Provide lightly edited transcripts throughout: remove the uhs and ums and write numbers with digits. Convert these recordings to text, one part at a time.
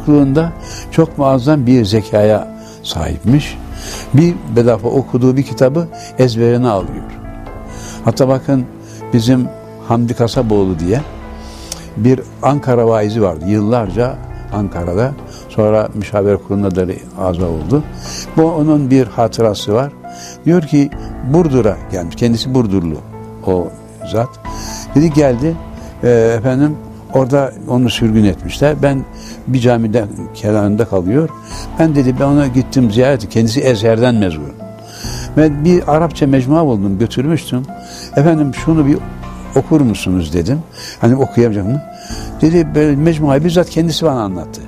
çocukluğunda çok muazzam bir zekaya sahipmiş. Bir defa okuduğu bir kitabı ezberine alıyor. Hatta bakın bizim Hamdi Kasaboğlu diye bir Ankara vaizi vardı. Yıllarca Ankara'da. Sonra müşavir kurulunda da azam oldu. Bu onun bir hatırası var. Diyor ki Burdur'a gelmiş. Kendisi Burdurlu o zat. Dedi geldi efendim orada onu sürgün etmişler. Ben bir camiden kenarında kalıyor. Ben ona gittim ziyaret. Kendisi Ezher'den mezun. Ben bir Arapça mecmua buldum, götürmüştüm. Efendim şunu bir okur musunuz dedim. Hani okuyamayacağım mı? Dedi böyle mecmuayı bizzat kendisi bana anlattı.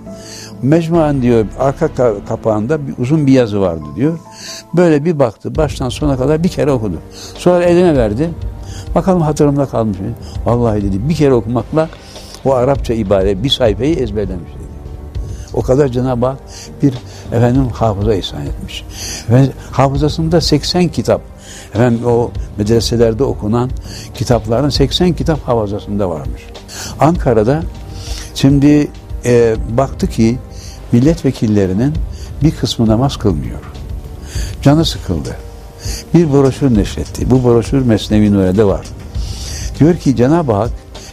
Mecmuanın diyor arka kapağında uzun bir yazı vardı diyor. Böyle bir baktı baştan sona kadar bir kere okudu. Sonra eline verdi. Bakalım hatırımda kalmış mı? Vallahi dedi bir kere okumakla o Arapça ibare bir sayfayı ezberlemiş dedi. O kadar Cenab-ı Hak bir hafıza ihsan etmiş. Ve hafızasında 80 kitap. O medreselerde okunan kitapların 80 kitap hafızasında varmış. Ankara'da şimdi baktı ki milletvekillerinin bir kısmı namaz kılmıyor. Canı sıkıldı. Bir broşür neşretti. Bu broşür Mesnevi Nuri'de var. Diyor ki Cenab-ı Hak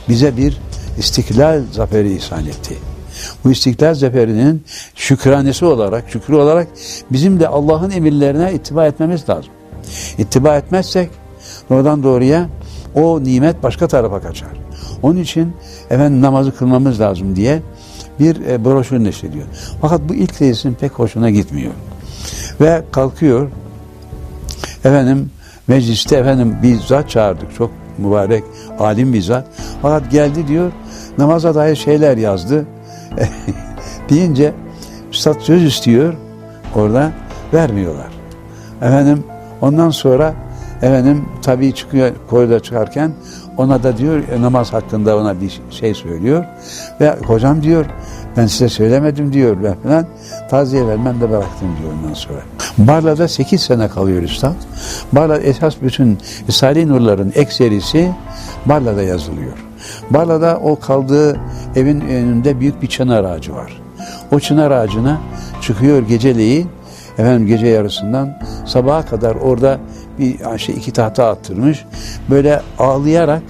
bize bir İstiklal Zaferi ihsan etti. Bu İstiklal Zaferi'nin şükrü olarak bizim de Allah'ın emirlerine ittiba etmemiz lazım. İttiba etmezsek oradan doğruya o nimet başka tarafa kaçar. Onun için namazı kılmamız lazım diye bir broşür neşrediyor. Fakat bu ilk tesisin pek hoşuna gitmiyor. Ve kalkıyor mecliste bir zat çağırdık. Çok mübarek, alim bir zat. Fakat geldi diyor namaza dair şeyler yazdı. Deyince üstad söz istiyor orada vermiyorlar. Ondan sonra tabii çıkıyor koridora çıkarken ona da diyor namaz hakkında ona bir şey söylüyor ve hocam diyor ben size söylemedim diyor ben falan taziye vermem de bıraktım diyor ondan sonra. Barla'da 8 sene kalıyor üstad. Barla esas bütün Risale-i Nur'ların ekserisi Barla'da yazılıyor. Barla'da o kaldığı evin önünde büyük bir çınar ağacı var. O çınar ağacına çıkıyor geceleyin gece yarısından sabaha kadar orada iki tahta attırmış. Böyle ağlayarak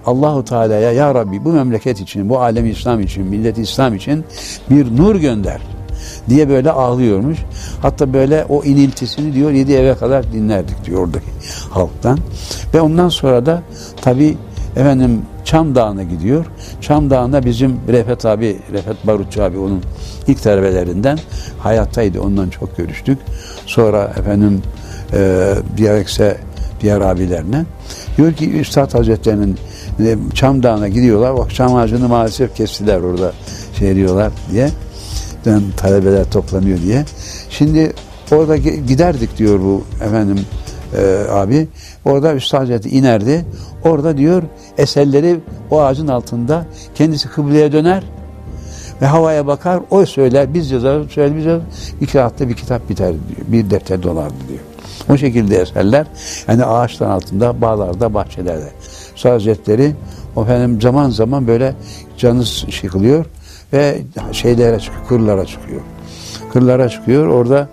Allahu Teala'ya ya Rabbi bu memleket için, bu alem İslam için, millet İslam için bir nur gönder diye böyle ağlıyormuş. Hatta böyle o iniltisini diyor 7 eve kadar dinlerdik diyor oradaki halktan. Ve ondan sonra da tabii Çam Dağı'na gidiyor. Çam Dağı'nda bizim Refet Barutçu abi onun ilk talebelerinden hayattaydı. Ondan çok görüştük. Sonra diğer abilerine diyor ki Üstad Hazretleri'nin Çam Dağı'na gidiyorlar. Bak çam ağacını maalesef kestiler orada diyorlar diye. Talebeler toplanıyor diye. Şimdi orada giderdik diyor bu abi. Orada Üstad Hazretleri inerdi. Orada diyor eserleri o ağacın altında kendisi kıbleye döner ve havaya bakar. O söyler, biz yazarız, biz yazarız. 2 hafta bir kitap biter diyor. Bir defter dolardı diyor. O şekilde eserler ağaçların altında, bağlarda, bahçelerde. Üstad Hazretleri zaman zaman böyle canı sıkılıyor ve kırlara çıkıyor. Kırlara çıkıyor. Orada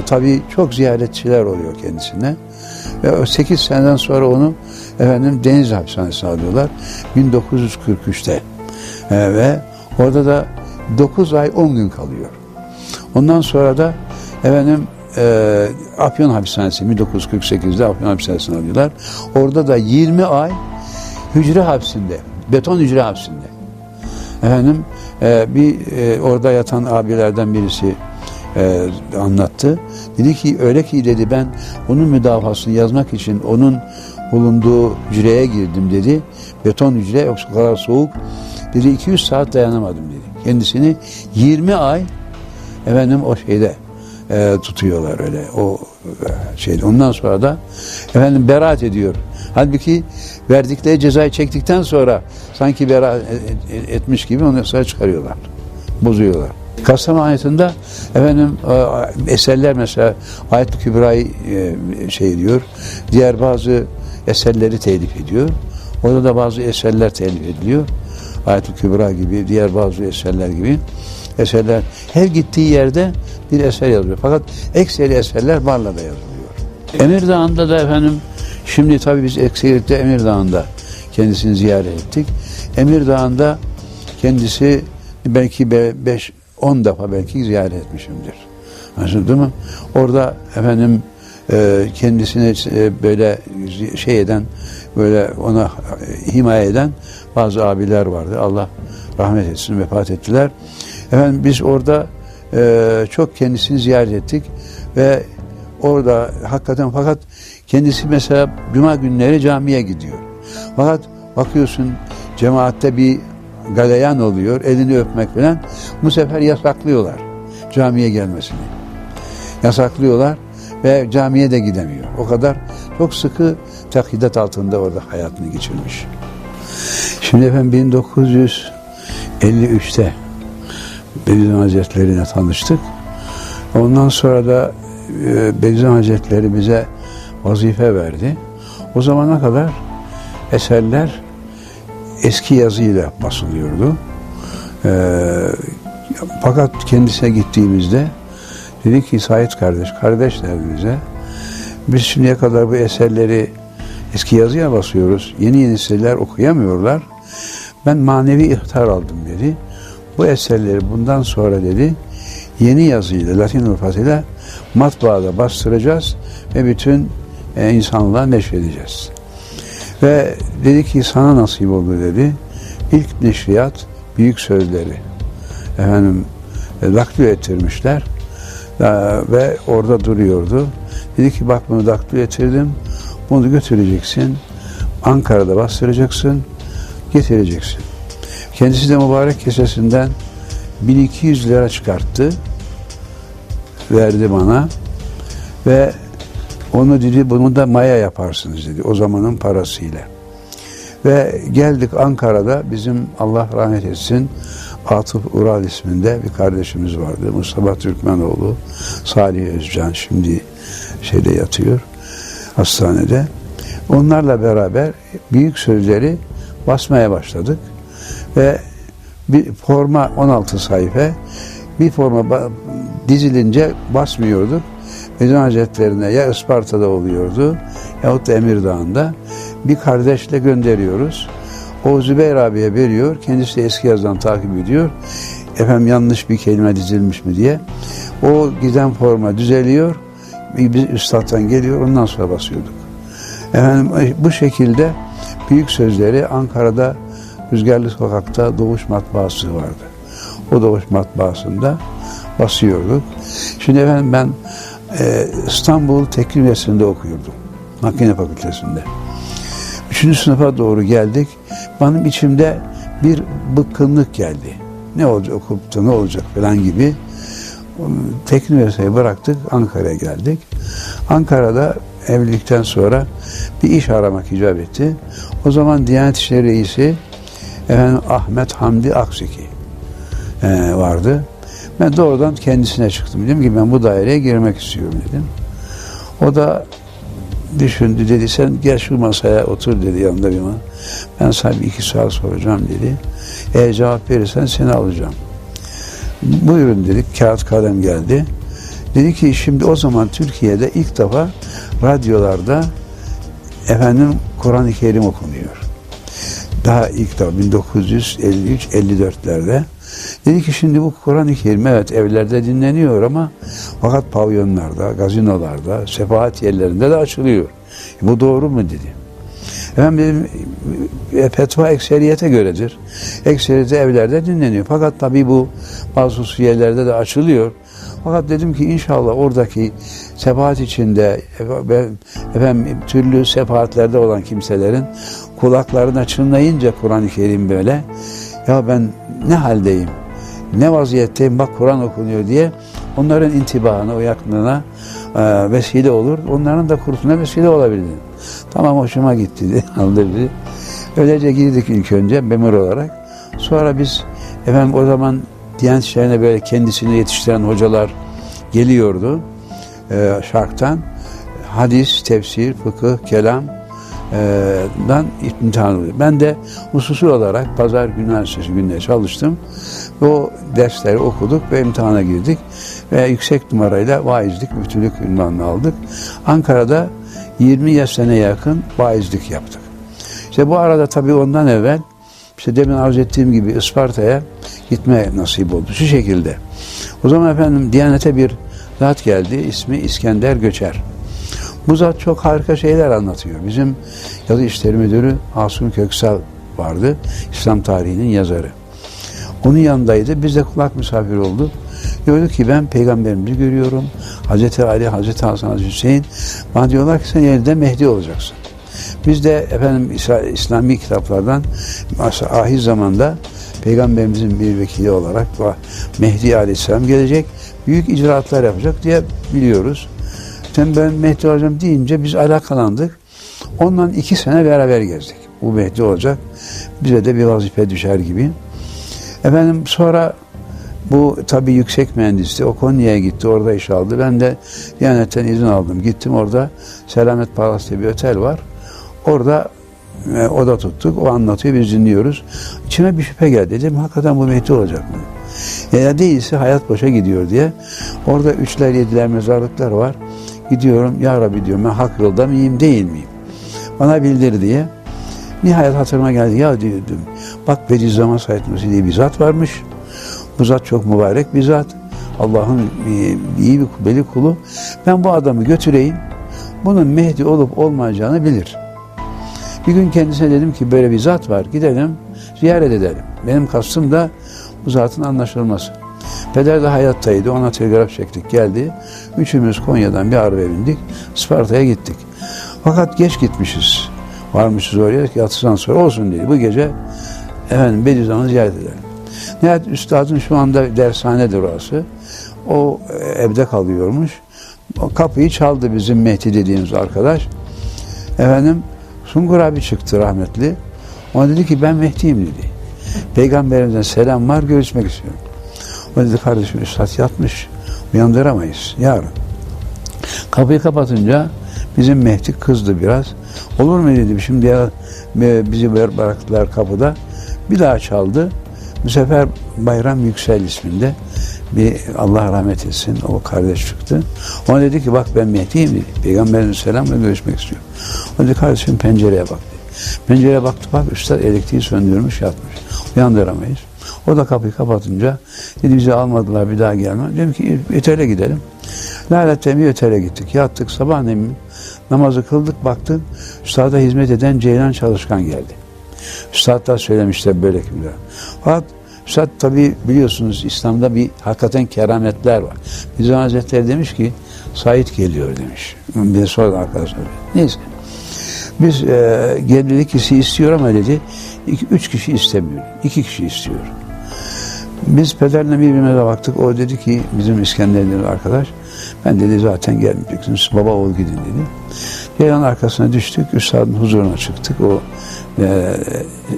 tabii çok ziyaretçiler oluyor kendisine. Ve 8 seneden sonra onu Deniz Hapishanesi'ne alıyorlar. 1943'te. Ve orada da 9 ay 10 gün kalıyor. Ondan sonra da Afyon Hapishanesi 1948'de Afyon Hapishanesi'ne alıyorlar. Orada da 20 ay hücre hapsinde, beton hücre hapsinde. Orada yatan abilerden birisi anlattı. Dedi ki öyle ki dedi ben onun müdafasını yazmak için onun bulunduğu hücreye girdim dedi. Beton hücre yoksa kadar soğuk. Dedi 200 saat dayanamadım dedi. Kendisini 20 ay o tutuyorlar öyle o şeyde. Ondan sonra da beraat ediyor. Halbuki verdikleri cezayı çektikten sonra sanki beraat etmiş gibi ondan sonra çıkarıyorlar. Bozuyorlar. Kastamonu ayetinde eserler mesela Ayet-i Kübra'yı diyor. Diğer bazı eserleri telif ediyor. Orada da bazı eserler telif ediliyor. Ayet-i Kübra gibi, diğer bazı eserler gibi. eserler. Her gittiği yerde bir eser yazıyor. Fakat ekseri eserler Barla'da yazılıyor. Emirdağ'ında da efendim, şimdi tabii biz ekseriyetle Emirdağ'ında kendisini ziyaret ettik. Emirdağ'ında kendisi belki 5-10 defa belki ziyaret etmişimdir. Anladın mı? Orada efendim kendisini böyle şey eden, böyle ona himaye eden bazı abiler vardı. Allah rahmet etsin, vefat ettiler. Efendim biz orada çok kendisini ziyaret ettik ve orada hakikaten, fakat kendisi mesela cuma günleri camiye gidiyor. Fakat bakıyorsun cemaatte bir galeyan oluyor, elini öpmek falan. Bu sefer yasaklıyorlar camiye gelmesini. Yasaklıyorlar ve camiye de gidemiyor. O kadar çok sıkı takidat altında orada hayatını geçirmiş. Şimdi efendim 1953'te Bediüzzaman Hazretleri'ne tanıştık. Ondan sonra da Bediüzzaman Hazretleri bize vazife verdi. O zamana kadar eserler eski yazıyla basılıyordu. Fakat kendisine gittiğimizde dedi ki Said kardeş derdi bize. Biz şimdiye kadar bu eserleri eski yazıya basıyoruz. Yeni nesiller okuyamıyorlar. Ben manevi ihtar aldım dedi. Bu eserleri bundan sonra dedi yeni yazıyla, Latin alfabesiyle matbaada bastıracağız ve bütün insanlığa neşredeceğiz. Ve dedi ki sana nasip oldu dedi. İlk neşriyat büyük sözleri efendim daktilo ettirmişler ve orada duruyordu. Dedi ki bak bunu daktilo ettirdim. Bunu götüreceksin. Ankara'da bastıracaksın. Getireceksin. Kendisi de mübarek kesesinden 1200 lira çıkarttı. Verdi bana. Ve onu dedi bunu da maya yaparsınız dedi. O zamanın parasıyla. Ve geldik Ankara'da bizim Allah rahmet etsin Atıf Ural isminde bir kardeşimiz vardı. Mustafa Türkmenoğlu, Salih Özcan şimdi şeyde yatıyor hastanede. Onlarla beraber büyük sözleri basmaya başladık. Ve bir forma 16 sayfa bir forma dizilince basmıyorduk. Bediüzzaman Hazretlerine ya Isparta'da oluyordu yahut da Emirdağ'ında bir kardeşle gönderiyoruz. O Zübeyir abiye veriyor. Kendisi de eski yazıdan takip ediyor. Efendim yanlış bir kelime dizilmiş mi diye. O giden forma düzeliyor. Biz üstattan geliyor. Ondan sonra basıyorduk. Efendim bu şekilde büyük sözleri Ankara'da Rüzgarlı Sokak'ta Doğuş Matbaası vardı. O Doğuş Matbaası'nda basıyorduk. Şimdi efendim ben İstanbul Teknik Üniversitesi'nde okuyordum. Makine Fakültesi'nde. 3. sınıfa doğru geldik. Benim içimde bir bıkkınlık geldi. Ne olacak, okup da ne olacak falan gibi. Teknik Üniversiteyi bıraktık, Ankara'ya geldik. Ankara'da evlilikten sonra bir iş aramak icap etti. O zaman Diyanet İşleri Reisi efendim Ahmet Hamdi Akseki vardı. Ben doğrudan kendisine çıktım. Dedim ki ben bu daireye girmek istiyorum dedim. O da düşündü dedi sen gel şu masaya otur dedi yanında bir masa. Ben sana bir 2 saat soracağım dedi. Eğer cevap verirsen seni alacağım. Buyurun dedik. Kağıt kalem geldi. Dedi ki şimdi o zaman Türkiye'de ilk defa radyolarda efendim Kur'an-ı Kerim okunuyor. Daha ilk defa 1953-54'lerde. Dedi ki şimdi bu Kur'an-ı Kerim evet evlerde dinleniyor ama fakat pavyonlarda, gazinolarda, sefahat yerlerinde de açılıyor. Bu doğru mu dedi. Efendim dedim, fetva ekseriyete göredir. Ekseriyete evlerde dinleniyor. Fakat tabii bu bazı yerlerde de açılıyor. Fakat dedim ki inşallah oradaki sefahat içinde efendim türlü sefahatlerde olan kimselerin kulaklarına çınlayınca Kur'an-ı Kerim böyle ya ben ne haldeyim, ne vaziyetteyim bak Kur'an okunuyor diye onların intibahına, o yakınlığına vesile olur. Onların da kurtuluna vesile olabilir. Tamam hoşuma gitti dedi. Aldı bizi. Öylece girdik ilk önce memur olarak. Sonra biz efendim o zaman Diyanet İşleri'ne böyle kendisini yetiştiren hocalar geliyordu. Şark'tan. Hadis, tefsir, fıkıh, kelam imtihan oluyor. Ben de hususi olarak Pazar Üniversitesi günleri çalıştım. O dersleri okuduk ve imtihana girdik. Ve yüksek numarayla vaizlik, müftülük ünvanını aldık. Ankara'da 20 sene yakın vaizlik yaptık. İşte bu arada tabii ondan evvel işte demin arz ettiğim gibi Isparta'ya gitme nasip oldu. Şu şekilde. O zaman efendim Diyanet'e bir zat geldi. İsmi İskender Göçer. Bu zat çok harika şeyler anlatıyor. Bizim Yazı İşleri Müdürü Asım Köksal vardı. İslam tarihinin yazarı. Onun yanındaydı. Biz de kulak misafir olduk. Gördük ki ben peygamberimizi görüyorum. Hazreti Ali, Hazreti Hasan, Hazreti Hüseyin. Bana diyorlar ki sen yerinde Mehdi olacaksın. Biz de efendim İslami kitaplardan ahir zamanda peygamberimizin bir vekili olarak Mehdi Aleyhisselam gelecek. Büyük icraatlar yapacak diye biliyoruz. Ben Mehdi olacağım deyince biz alakalandık. Ondan 2 sene beraber gezdik. Bu Mehdi olacak. Bize de bir vazife düşer gibi. Efendim sonra bu tabii yüksek mühendisti. O Konya'ya gitti. Orada iş aldı. Ben de Diyanet'ten izin aldım. Gittim orada. Selamet Palace diye bir otel var. Orada oda tuttuk. O anlatıyor. Biz dinliyoruz. İçime bir şüphe geldi. Dedim hakikaten bu Mehdi olacak mı? Ya değilse hayat boşa gidiyor diye. Orada 3'ler 7'ler mezarlıklar var. Gidiyorum. Ya Rabbi diyorum ben hak yolda mıyım değil miyim? Bana bildir diye. Nihayet hatırıma geldi. Ya diyordum. Bak Bediüzzaman Said Nursi diye bir zat varmış. Bu zat çok mübarek bir zat. Allah'ın iyi bir kubbeli kulu. Ben bu adamı götüreyim. Bunun Mehdi olup olmayacağını bilir. Bir gün kendisine dedim ki böyle bir zat var. Gidelim ziyaret edelim. Benim kastım da bu zatın anlaşılması. Peder de hayattaydı. Ona telgraf çektik. Geldi. Üçümüz Konya'dan bir arabaya bindik. Isparta'ya gittik. Fakat geç gitmişiz. Varmışız oraya. Yatsıdan sonra olsun dedi. Bu gece efendim Bediüzzaman'ı ziyaret edelim. Nihayet üstadın şu anda dershanedir orası. O evde kalıyormuş. O kapıyı çaldı bizim Mehdi dediğimiz arkadaş. Efendim Sungur abi çıktı rahmetli. Ona dedi ki ben Mehdi'yim dedi. Peygamberimizden selam var görüşmek istiyorum. O dedi kardeşim üstad yatmış. Uyandıramayız yarın. Kapıyı kapatınca bizim Mehdi kızdı biraz. Olur mu dedi şimdi ya bizi bıraktılar kapıda. Bir daha çaldı. Bu sefer Bayram Yüksel isminde bir Allah rahmet etsin o kardeş çıktı. Ona dedi ki bak ben Mehdi'yim dedi. Peygamberin selamla görüşmek istiyorum. O dedi kardeşim pencereye bak dedi. Pencereye baktı bak üstad elektriği söndürmüş yatmış. Uyandıramayız. O da kapıyı kapatınca dedi bizi almadılar bir daha gelmem. Dedim ki ötele gidelim. Laletten bir ötele gittik. Yattık sabahleyin namazı kıldık baktık. Üstada hizmet eden Ceylan Çalışkan geldi. Üstad da söylemişler böyle kimler. Fakat Üstad tabi biliyorsunuz İslam'da bir hakikaten kerametler var. Bizim Hazretleri demiş ki Said geliyor demiş. Bir sonra arkadaşlar. Neyse. Biz gelirlik kişi istiyor ama dedi 3 kişi istemiyor. 2 kişi istiyor. Biz pederle birbirine baktık. O dedi ki bizim İskender'in arkadaş ben dedi zaten gelmeyeceksiniz. Baba oğul gidin dedi. Ceylan arkasına düştük. Üstadın huzuruna çıktık. O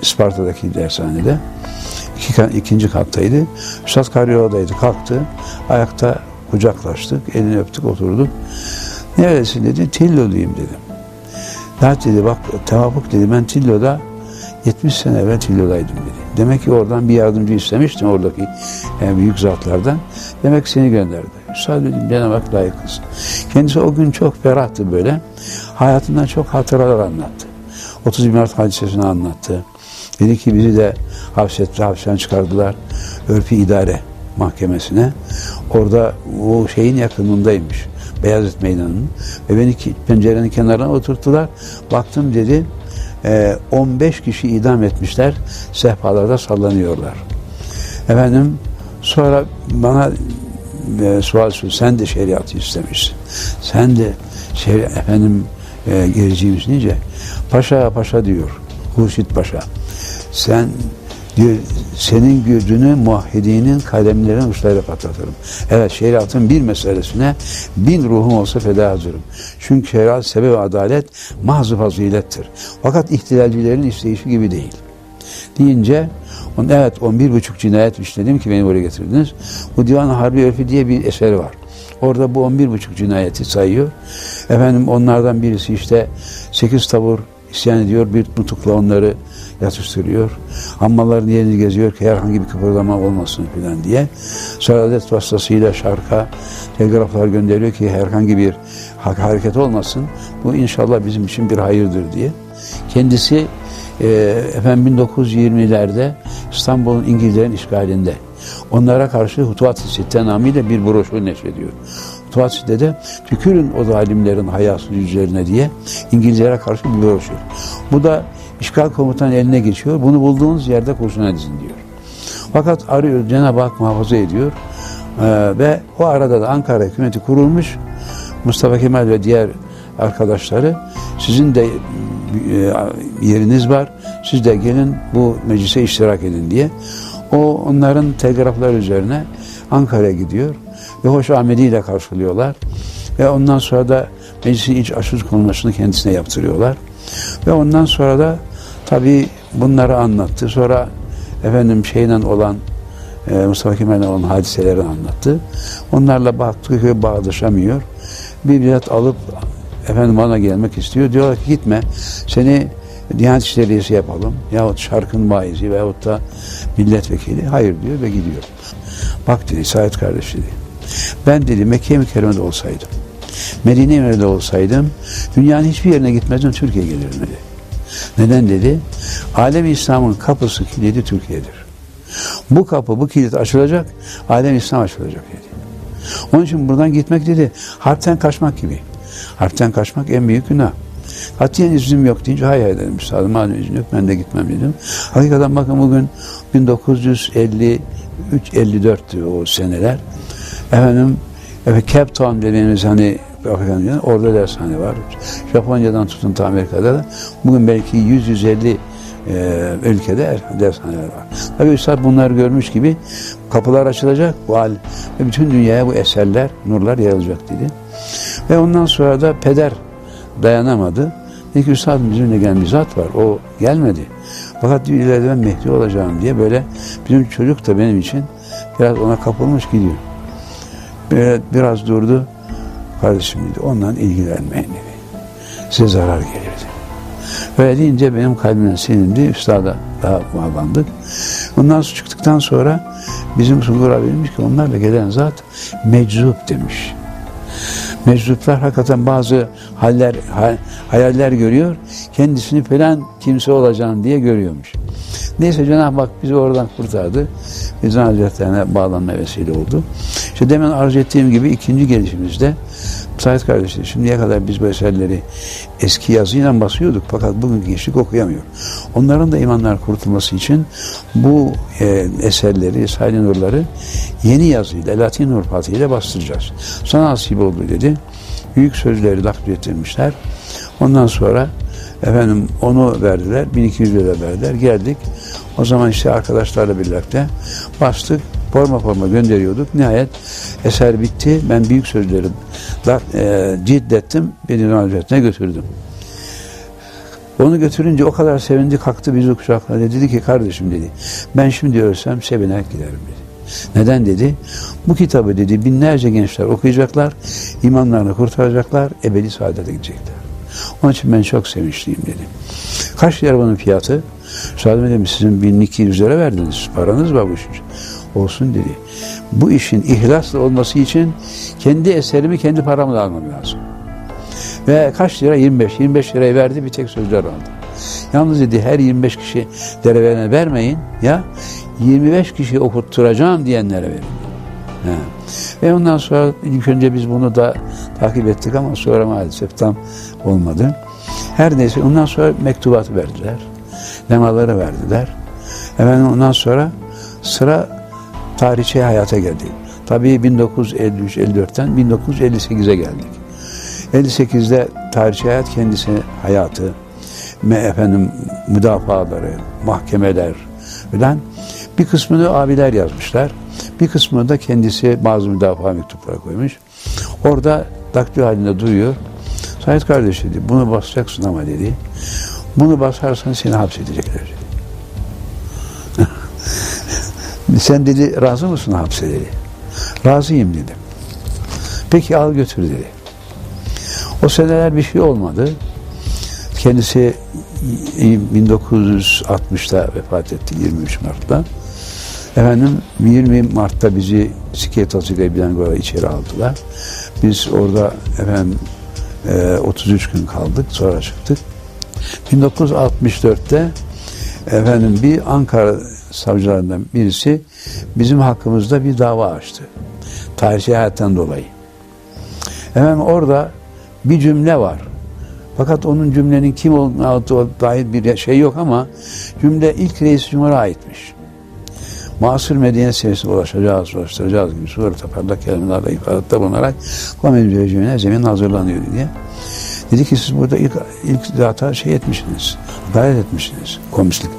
Isparta'daki dershanede. İkinci kattaydı. Üstad karyodaydı. Kalktı. Ayakta kucaklaştık. Elini öptük oturduk. Neredesin dedi. Tillo'luyum dedim. Ya dedi bak tevafuk dedi ben Tillo'da 70 sene evvel Tillo'daydım dedi. Demek ki oradan bir yardımcı istemiştim oradaki büyük zatlardan. Demek ki seni gönderdi. Üstad dedim Cenab-ı Hak layık kılsın. Kendisi o gün çok ferahtı böyle. Hayatından çok hatıralar anlattı. 30 Mart hadisesini anlattı. Dedi ki bizi de hapisten çıkardılar. Örfi İdare Mahkemesi'ne. Orada o şeyin yakınındaymış. Beyazıt Meydanı'nın. Ve beni pencerenin kenarına oturttular. Baktım dedi 15 kişi idam etmişler. Sehpalarda sallanıyorlar. Efendim sonra bana sual sordu. Sen de şeriatı istemişsin. Sen de efendim gericiymiş nice. Paşa paşa diyor. Hurşit Paşa. Sen diyor senin gücünü muahhidinin kalemlerin uçlarıyla patlatırım. Evet şeriatın bir meselesine 1000 ruhum olsa feda hazırım. Çünkü şeriat sebep adalet mahz-ı fazilettir. Fakat ihtilalcilerin isteyişi gibi değil. Deyince evet 11,5 cinayet işledim ki beni buraya getirdiniz. Bu Divan-ı Harbi Örfi diye bir eseri var. Orada bu 11,5 cinayeti sayıyor. Efendim onlardan birisi işte 8 tabur isyan ediyor. Bir nutukla onları yatıştırıyor. Hammalların yerini geziyor ki herhangi bir kıpırdama olmasın filan diye. Sonra adet vasıtasıyla şarka telgraflar gönderiyor ki herhangi bir hareket olmasın. Bu inşallah bizim için bir hayırdır diye. Kendisi 1920'lerde İstanbul'un İngilizlerin işgalinde. Onlara karşı Hutuvat-ı Sitte namıyla bir broşür neşrediyor. Hutuvat-ı Sitte'de tükürün o zalimlerin hayasız yüzlerine diye İngilizlere karşı bir broşür. Bu da işgal komutanı eline geçiyor. Bunu bulduğunuz yerde kurşuna dizin diyor. Fakat arıyor, Cenab-ı Hak muhafaza ediyor. Ve o arada da Ankara hükümeti kurulmuş. Mustafa Kemal ve diğer arkadaşları, sizin de yeriniz var, siz de gelin bu meclise iştirak edin diye. O onların telgraflar üzerine Ankara'ya gidiyor ve hoş ameliyle karşılıyorlar. Ve ondan sonra da meclisin iç açılış konulmasını kendisine yaptırıyorlar. Ve ondan sonra da tabii bunları anlattı. Sonra şeyle olan Mustafa Kemal'le olan hadiselerini anlattı. Onlarla baktık ki bağdaşamıyor. Bir bilet alıp bana gelmek istiyor. Diyorlar ki gitme, seni Diyanet İşleri Reisi yapalım yahut şarkın vaizi veyahut da milletvekili. Hayır diyor ve gidiyor. Bak dedi Said kardeş dedi. Ben dedi Mekke-i Mükerreme'de olsaydım, Medine-i Münevvere'de olsaydım dünyanın hiçbir yerine gitmezdim, Türkiye'ye gelirdim dedi. Neden dedi? Alem-i İslam'ın kapısı, kilidi Türkiye'dir. Bu kapı, bu kilit açılacak, alem-i İslam açılacak dedi. Onun için buradan gitmek dedi, harpten kaçmak gibi. Harpten kaçmak en büyük günah. Katiyen iznim yok deyince hayır dedim. Üstadım madem izin yok ben de gitmem dedim. Hakikaten bakın bugün 1953-54'tü o seneler. Cape Town dediğimiz orada dershane var. Japonya'dan tutun ta Amerika'da da bugün belki 100-150 ülkede dershaneler var. Tabii Üstad bunları görmüş gibi kapılar açılacak ve bütün dünyaya bu eserler, nurlar yayılacak dedi. Ve ondan sonra da peder dayanamadı. Dedi ki Üstad'ın bizimle gelen bir zat var. O gelmedi. Fakat diyor, ileride ben Mehdi olacağım diye böyle bizim çocuk da benim için biraz ona kapılmış gidiyor. Biraz durdu. Kardeşim dedi ondan ilgilenmeyin dedi. Size zarar gelirdi. Öyle deyince benim kalbimden silindi. Üstad'a daha bağlandık. Ondan sonra çıktıktan sonra bizim Sungur abi demiş ki onlarla gelen zat meczup demiş. Meczuplar hakikaten bazı hayaller görüyor. Kendisini falan kimse olacağını diye görüyormuş. Neyse Cenab-ı Hak bizi oradan kurtardı. Bizden Hazretlerine bağlanma vesile oldu. İşte demin arz ettiğim gibi ikinci gelişimizde Said kardeşler, şimdiye kadar biz bu eserleri eski yazıyla basıyorduk fakat bugünkü gençlik okuyamıyor. Onların da imanlar kurtulması için bu eserleri, Risale-i Nur'ları yeni yazıyla, Latin nurfatıyla bastıracağız. Sana nasip oldu dedi. Büyük sözleri takdir ettirmişler. Ondan sonra onu verdiler. 1200 lira verdiler. Geldik. O zaman işte arkadaşlarla birlikte bastık. Forma gönderiyorduk. Nihayet eser bitti. Ben büyük sözleri ciddettim. Beni Hazretine götürdüm. Onu götürünce o kadar sevindi, kalktı bizi kucakladı. Dedi ki kardeşim dedi, ben şimdi ölsem sevinerek giderim dedi. Neden dedi? Bu kitabı dedi binlerce gençler okuyacaklar, imanlarını kurtaracaklar, ebedi saadete gidecekler. Onun için ben çok sevinçliyim dedi. Kaç lira bunun fiyatı? Üstadım dedim sizin 1200 lira verdiniz, paranız var bu iş için. Olsun dedi. Bu işin ihlasla olması için kendi eserimi kendi paramla almam lazım. Ve kaç lira? 25. 25 lirayı verdi, bir tek sözler aldı. Yalnız dedi her 25 kişi dereverine vermeyin ya 25 kişi okutturacağım diyenlere verin. Ha. Ve ondan sonra ilk önce biz bunu da takip ettik ama sonra maalesef tam olmadı. Her neyse ondan sonra mektubatı verdiler. Lemaları verdiler. Ondan sonra sıra tarihçi hayata geldi. Tabii 1953-54'ten 1958'e geldik. 58'de tarihçi hayat kendisi hayatı, müdafaları, mahkemeler filan. Bir kısmını abiler yazmışlar. Bir kısmını da kendisi bazı müdafaa mektupları koymuş. Orada daktilo halinde duruyor. Said kardeş dedi, bunu basacaksın ama dedi. Bunu basarsan seni hapsedecekler dedi. Sen dedi razı mısın hapse dedi. Razıyım dedim. Peki al götür dedi. O seneler bir şey olmadı. Kendisi 1960'ta vefat etti, 23 Mart'ta. Efendim 20 Mart'ta bizi psikiyatrisiyle Bilangor'a içeri aldılar. Biz orada efendim 33 gün kaldık, sonra çıktık. 1964'te efendim bir Ankara savcılarından birisi bizim hakkımızda bir dava açtı. Tarihi hayattan dolayı. Efendim orada bir cümle var. Fakat onun cümlenin kim olduğuna dair bir şey yok ama cümle ilk Reis Cumhur'a aitmiş. Muasır medeniyet seviyesine ulaştıracağız gibi surata parlak kelimelerle ifadette bulunarak komedi rejimine zemin hazırlanıyor diye. Dedi ki siz burada ilk zaten şey etmişsiniz, gayret etmişsiniz komislikle.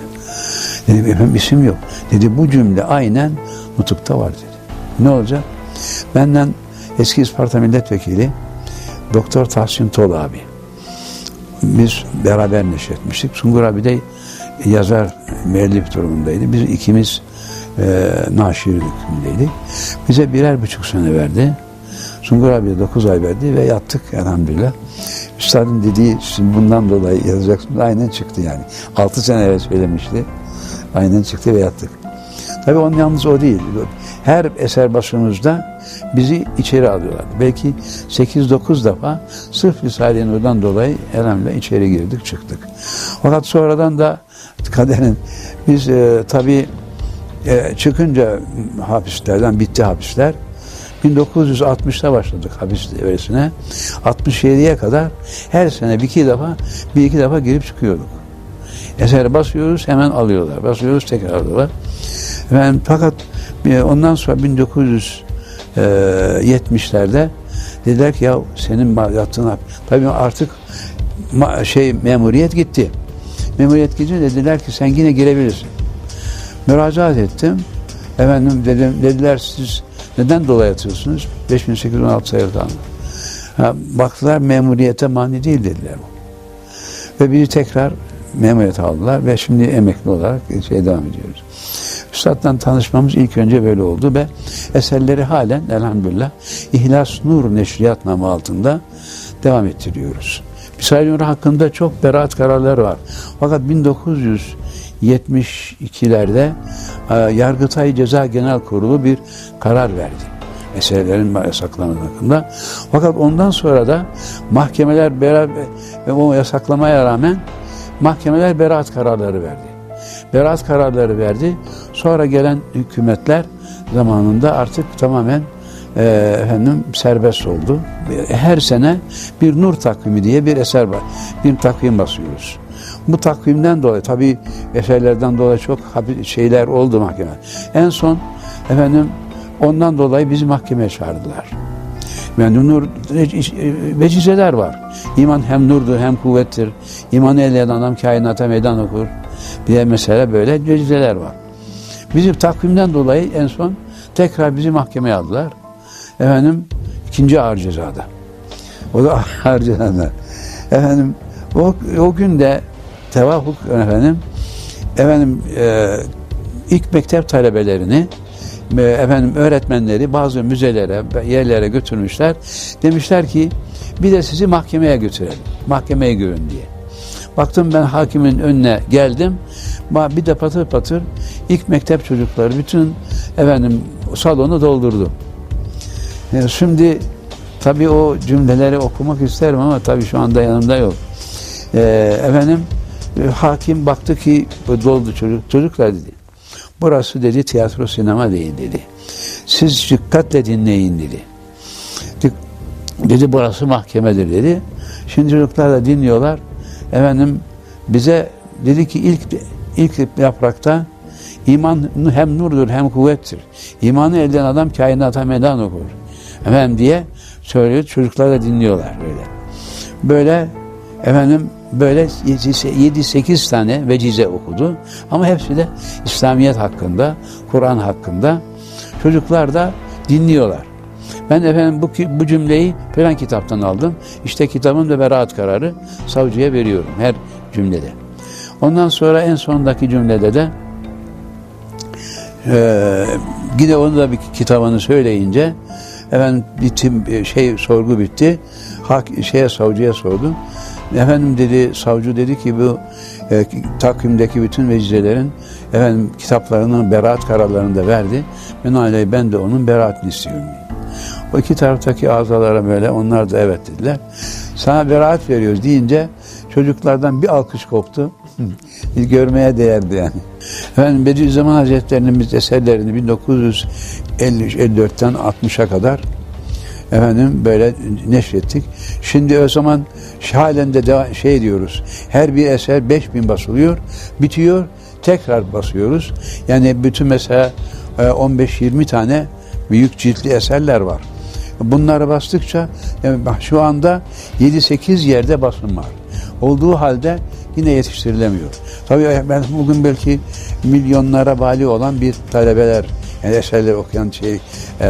Dedim efendim isim yok. Dedi bu cümle aynen nutukta var dedi. Ne olacak? Benden eski İsparta Milletvekili Doktor Tahsin Tol abi. Biz beraber neşretmiştik. Sungur abi de yazar müellif durumundaydı. Biz ikimiz naşirlik hükmündeydik. Bize 1,5 sene verdi. Sungur abiye 9 ay verdi ve yattık elhamdülillah. Üstadın dediği şimdi bundan dolayı yazacaksınız. Aynen çıktı yani. 6 sene evvel söylemişti. Aynen çıktı ve yattık. Tabii onun yalnız o değil. Her eser başımızda bizi içeri alıyorlar. Belki 8-9 defa sırf Risale-i Nur'dan dolayı elhamdülillah içeri girdik çıktık. Fakat sonradan da kaderin biz tabii çıkınca hapislerden bitti hapisler. 1960'ta başladık hapis devresine. 67'ye kadar her sene bir iki defa girip çıkıyorduk. Eser basıyoruz hemen alıyorlar. Basıyoruz tekrar alıyorlar. Fakat ondan sonra 1970'lerde dediler ki ya senin yattığın tabii artık memuriyet gitti. Memuriyet gidince dediler ki sen yine girebilirsin. Müracaat ettim. Efendim dediler siz neden dolayı yatıyorsunuz? 5816 sayılı kanun. Baktılar memuriyete mani değil dediler. Ve bizi tekrar memuriyete aldılar ve şimdi emekli olarak devam ediyoruz. Üstad'la tanışmamız ilk önce böyle oldu ve eserleri halen elhamdülillah İhlas Nur Neşriyat namı altında devam ettiriyoruz. Risale-i Nur hakkında çok beraat kararları var. Fakat 1972'lerde Yargıtay Ceza Genel Kurulu bir karar verdi. Eserlerin yasaklanması hakkında. Fakat ondan sonra da mahkemeler beraber o yasaklamaya rağmen mahkemeler beraat kararları verdi. Beraat kararları verdi. Sonra gelen hükümetler zamanında artık tamamen serbest oldu. Her sene bir nur takvimi diye bir eser var. Bir takvim basıyoruz. Bu takvimden dolayı tabii eserlerden dolayı çok şeyler oldu mahkeme. En son ondan dolayı bizi mahkemeye çağırdılar. Yani nur vecizeler var. İman hem nurdur hem kuvvettir. İmanı elde eden adam kainata meydan okur diye mesela böyle vecizeler var. Bizim takvimden dolayı en son tekrar bizi mahkemeye aldılar. İkinci ağır cezada. O da ağır cezada. O gün de tevafuk ilk mektep talebelerini öğretmenleri bazı müzelere, yerlere götürmüşler. Demişler ki bir de sizi mahkemeye götürelim. Mahkemeye görün diye. Baktım ben hakimin önüne geldim. Bir de patır patır ilk mektep çocukları bütün salonu doldurdu. Şimdi tabii o cümleleri okumak isterim ama tabii şu anda yanımda yok. Hakim baktı ki doldu çocuklar dedi. Burası dedi tiyatro sinema değil dedi. Siz dikkatle dinleyin dedi. Dedi burası mahkemedir dedi. Şimdi çocuklar da dinliyorlar. Bize dedi ki ilk yaprakta iman hem nurdur hem kuvvettir. İmanı elde eden adam kainata meydan okur. Diye söylüyor. Çocuklar da dinliyorlar böyle. Böyle 7-8 tane vecize okudu. Ama hepsi de İslamiyet hakkında, Kur'an hakkında. Çocuklar da dinliyorlar. Ben bu cümleyi falan kitaptan aldım. İşte kitabın da beraat kararı savcıya veriyorum her cümlede. Ondan sonra en sondaki cümlede de yine onu da bir kitabını söyleyince sorgu bitti. Savcıya sordum. Efendim dedi, savcı dedi ki bu takvimdeki bütün vecizelerin efendim kitaplarının beraat kararlarını da verdi. Binaenaleyh ben de onun beraatini istiyorum. O iki taraftaki azalara böyle onlar da evet dediler. Sana beraat veriyoruz deyince çocuklardan bir alkış koptu. Görmeye değerdi yani. Efendim Bediüzzaman Hazretleri'nin biz eserlerini 1953-54'ten 60'a kadar efendim böyle neşrettik. Şimdi o zaman halen de şey diyoruz. Her bir eser 5000 basılıyor, bitiyor, tekrar basıyoruz. Yani bütün mesela 15-20 tane büyük ciltli eserler var. Bunları bastıkça şu anda 7-8 yerde basım var. Olduğu halde yine yetiştirilemiyor. Tabii ben bugün belki milyonlara bali olan bir talebeler, yani eserleri okuyan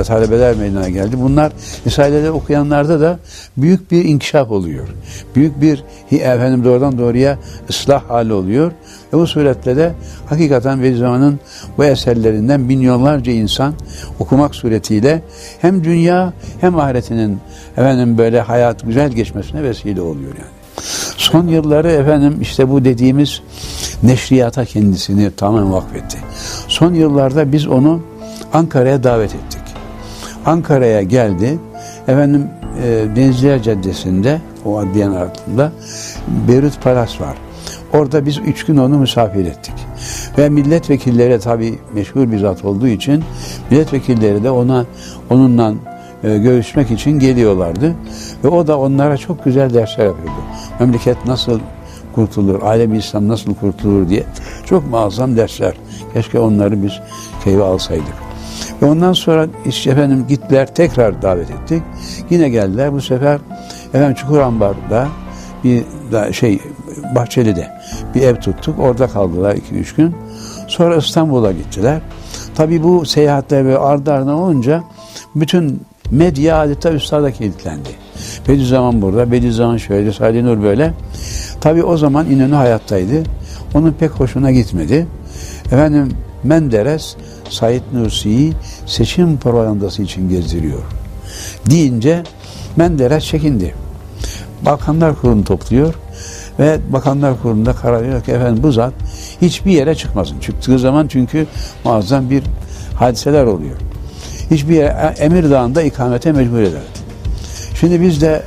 talebeler meydana geldi. Bunlar risaleleri okuyanlarda da büyük bir inkişaf oluyor. Büyük bir efendim doğrudan doğruya ıslah hali oluyor. Bu suretle de hakikaten Bediüzzaman'ın bu eserlerinden milyonlarca insan okumak suretiyle hem dünya hem ahiretinin efendim böyle hayat güzel geçmesine vesile oluyor yani. Son yılları efendim işte bu dediğimiz neşriyata kendisini tamamen vakfetti. Son yıllarda biz onu Ankara'ya davet ettik. Ankara'ya geldi. Efendim Denizciler Caddesi'nde, o adliyenin altında Beyrut Palas var. Orada biz 3 gün onu misafir ettik. Ve milletvekilleri tabii meşhur bir zat olduğu için milletvekilleri de onunla görüşmek için geliyorlardı. Ve o da onlara çok güzel dersler yapıyordu. Memleket nasıl kurtulur, alem-i İslam nasıl kurtulur diye çok muazzam dersler. Keşke onları biz keyfe alsaydık. Ve ondan sonra işte efendim gittiler, tekrar davet ettik. Yine geldiler. Bu sefer efendim Çukurambar'da bir Bahçeli'de bir ev tuttuk. Orada kaldılar 2-3 gün. Sonra İstanbul'a gittiler. Tabii bu seyahatler ve ardı ardına olunca bütün medya adeta üstada kilitlendi. Bediüzzaman burada, Bediüzzaman şöyle, Salih Nur böyle. Tabii o zaman İnönü hayattaydı. Onun pek hoşuna gitmedi. Efendim Menderes, Said Nursi'yi seçim propagandası için gezdiriyor deyince Menderes çekindi. Bakanlar Kurulu'nu topluyor ve Bakanlar Kurulu'nda karar veriyor ki efendim bu zat hiçbir yere çıkmasın. Çıktığı zaman çünkü muazzam bir hadiseler oluyor. Hiçbir yere Emirdağ'ında ikamete mecbur eder. Şimdi biz de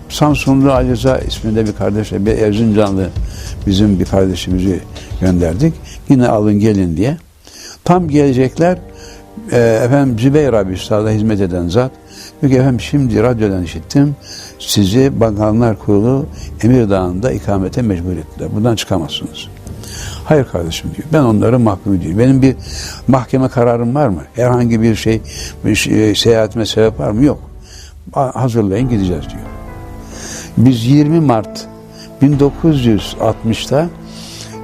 Samsunlu Ali Rıza isminde bir kardeşle, bir Erzincanlı bizim bir kardeşimizi gönderdik. Yine alın gelin diye. Tam gelecekler efendim Zübeyir abi Üstad'a hizmet eden zat diyor ki efendim şimdi radyodan işittim, sizi Bakanlar Kurulu Emirdağ'ında ikamete mecbur ettiler. Buradan çıkamazsınız. Hayır kardeşim diyor. Ben onları mahkum ediyorum. Benim bir mahkeme kararım var mı? Herhangi bir seyahatime sebep var mı? Yok. Hazırlayın gideceğiz diyor. Biz 20 Mart 1960'ta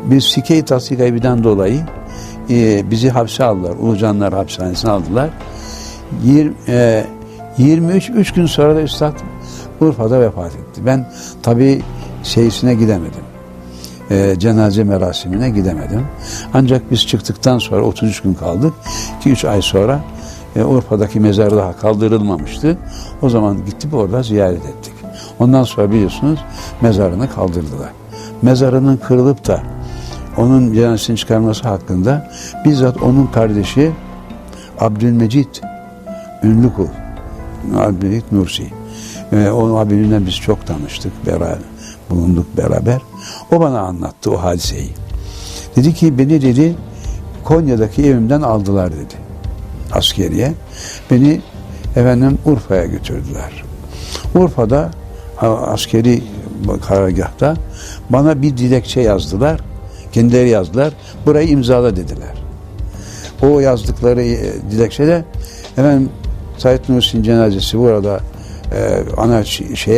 biz Sikey Tahsil Kaybı'dan dolayı bizi hapse aldılar. Ulucanlar hapishanesine aldılar. 3 gün sonra da Üstad Urfa'da vefat etti. Ben tabii gidemedim. Cenaze merasimine gidemedim. Ancak biz çıktıktan sonra 33 gün kaldık. 2-3 ay sonra Urfa'daki mezarı daha kaldırılmamıştı. O zaman gittik orada ziyaret ettik. Ondan sonra biliyorsunuz mezarını kaldırdılar. Mezarının kırılıp da onun cenazesini çıkarması hakkında bizzat onun kardeşi Abdülmecit ünlü kul Abdülmecit Nursi. Onun abimle biz çok tanıştık, bulunduk beraber. O bana anlattı o hadiseyi. Dedi ki beni dedi Konya'daki evimden aldılar dedi. Askeriye. Beni efendim Urfa'ya götürdüler. Urfa'da askeri karargahta bana bir dilekçe yazdılar. Kendileri yazdılar. Burayı imzala dediler. O yazdıkları dilekçede efendim Said Nursi'nin cenazesi burada ana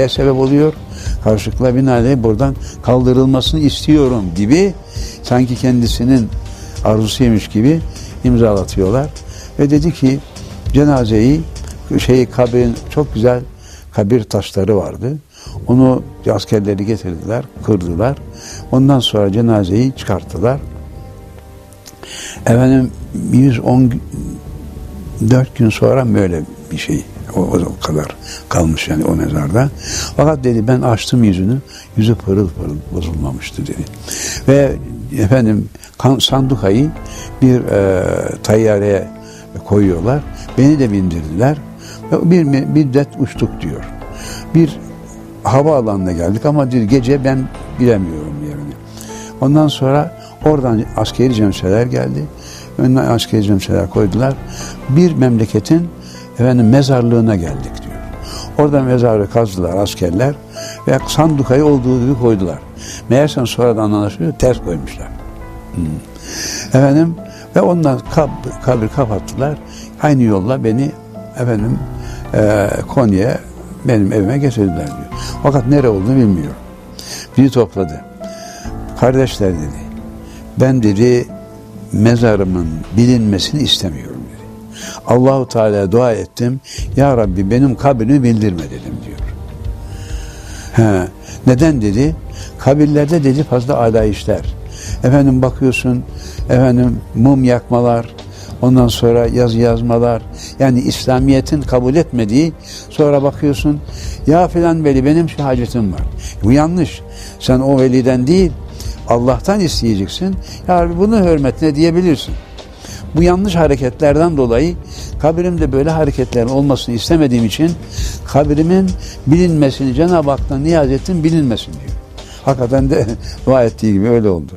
sebep oluyor. Karşılıkla binaenaleyh buradan kaldırılmasını istiyorum gibi sanki kendisinin arzusuymuş gibi imzalatıyorlar. Ve dedi ki cenazeyi kabrin çok güzel kabir taşları vardı. Onu askerleri getirdiler, kırdılar. Ondan sonra cenazeyi çıkarttılar. Efendim 114 gün sonra böyle bir şey O kadar kalmış yani o mezarda. Fakat dedi ben açtım yüzünü, yüzü pırıl pırıl bozulmamıştı dedi. Ve efendim sandukayı bir tayyareye koyuyorlar. Beni de bindirdiler. Ve bir müddet uçtuk diyor. Bir havaalanına geldik ama diyor, gece ben bilemiyorum yerini. Ondan sonra oradan askeri cemseler geldi. Önüne askeri cemseler koydular. Bir memleketin mezarlığına geldik diyor. Orada mezarı kazdılar askerler ve sandukayı olduğu gibi koydular. Meğerse sonradan anlaşılıyor, ters koymuşlar. Ve ondan kabri kapattılar. Aynı yolla beni Konya'ya, benim evime getirdiler diyor. Fakat nere olduğunu bilmiyorum. Bizi topladı. Kardeşler dedi, ben dedi mezarımın bilinmesini istemiyorum dedi. Allahu Teala'ya dua ettim. Ya Rabbi benim kabrimi bildirme dedim diyor. Neden dedi? Kabirlerde dedi fazla alayişler. Bakıyorsun mum yakmalar, ondan sonra yazı yazmalar, yani İslamiyet'in kabul etmediği, sonra bakıyorsun ya filan veli benim şu hacetim var. Bu yanlış. Sen o veliden değil, Allah'tan isteyeceksin. Ya Rabbi bunu hürmetine diyebilirsin. Bu yanlış hareketlerden dolayı kabrimde böyle hareketlerin olmasını istemediğim için kabrimin bilinmesini Cenab-ı Hak'tan niyaz ettim, bilinmesin diyor. Hakikaten de dua ettiği gibi öyle oldu.